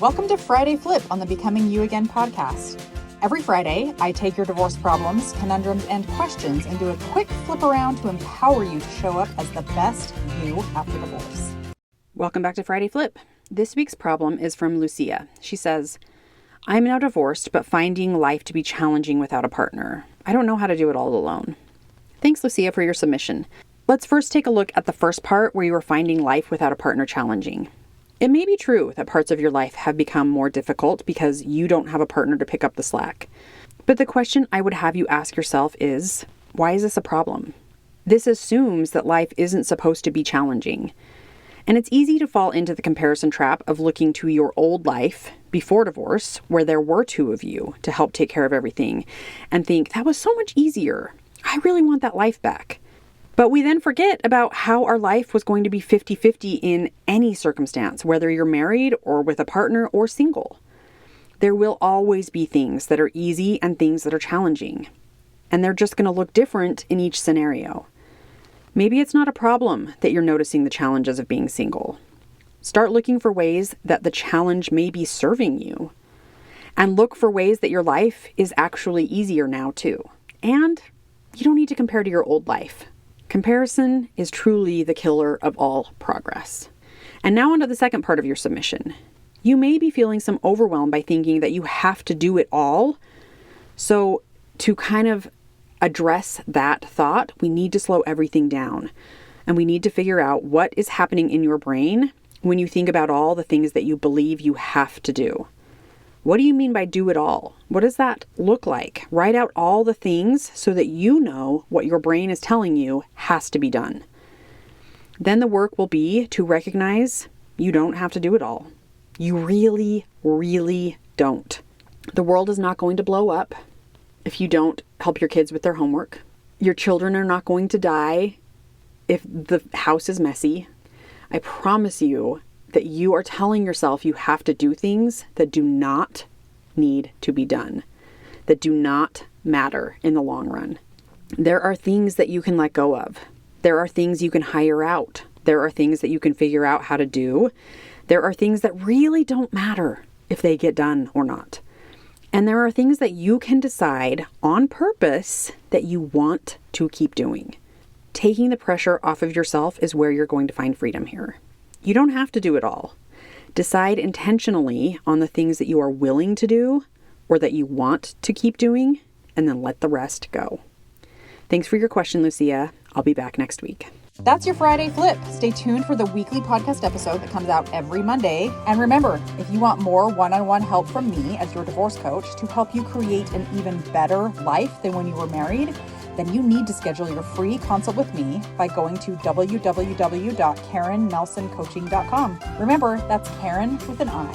Welcome to Friday Flip on the Becoming You Again podcast. Every Friday, I take your divorce problems, conundrums, and questions and do a quick flip around to empower you to show up as the best you after divorce. Welcome back to Friday Flip. This week's problem is from Lucia. She says, I'm now divorced, but finding life to be challenging without a partner. I don't know how to do it all alone. Thanks, Lucia, for your submission. Let's first take a look at the first part where you are finding life without a partner challenging. It may be true that parts of your life have become more difficult because you don't have a partner to pick up the slack. But the question I would have you ask yourself is, why is this a problem? This assumes that life isn't supposed to be challenging. And it's easy to fall into the comparison trap of looking to your old life before divorce, where there were two of you to help take care of everything, and think, that was so much easier. I really want that life back. But we then forget about how our life was going to be 50-50 in any circumstance, whether you're married or with a partner or single. There will always be things that are easy and things that are challenging. And they're just going to look different in each scenario. Maybe it's not a problem that you're noticing the challenges of being single. Start looking for ways that the challenge may be serving you. And look for ways that your life is actually easier now too. And you don't need to compare to your old life. Comparison is truly the killer of all progress. And now onto the second part of your submission. You may be feeling some overwhelm by thinking that you have to do it all. So to kind of address that thought, we need to slow everything down. And we need to figure out what is happening in your brain when you think about all the things that you believe you have to do. What do you mean by do it all? What does that look like? Write out all the things so that you know what your brain is telling you has to be done. Then the work will be to recognize you don't have to do it all. You really, really don't. The world is not going to blow up if you don't help your kids with their homework. Your children are not going to die if the house is messy. I promise you that you are telling yourself you have to do things that do not need to be done, that do not matter in the long run. There are things that you can let go of. There are things you can hire out. There are things that you can figure out how to do. There are things that really don't matter if they get done or not. And there are things that you can decide on purpose that you want to keep doing. Taking the pressure off of yourself is where you're going to find freedom here. You don't have to do it all. Decide intentionally on the things that you are willing to do or that you want to keep doing, and then let the rest go. Thanks for your question, Lucia. I'll be back next week. That's your Friday Flip. Stay tuned for the weekly podcast episode that comes out every Monday. And remember, if you want more one-on-one help from me as your divorce coach to help you create an even better life than when you were married, then you need to schedule your free consult with me by going to www.KarenNelsonCoaching.com. Remember, that's Karen with an I.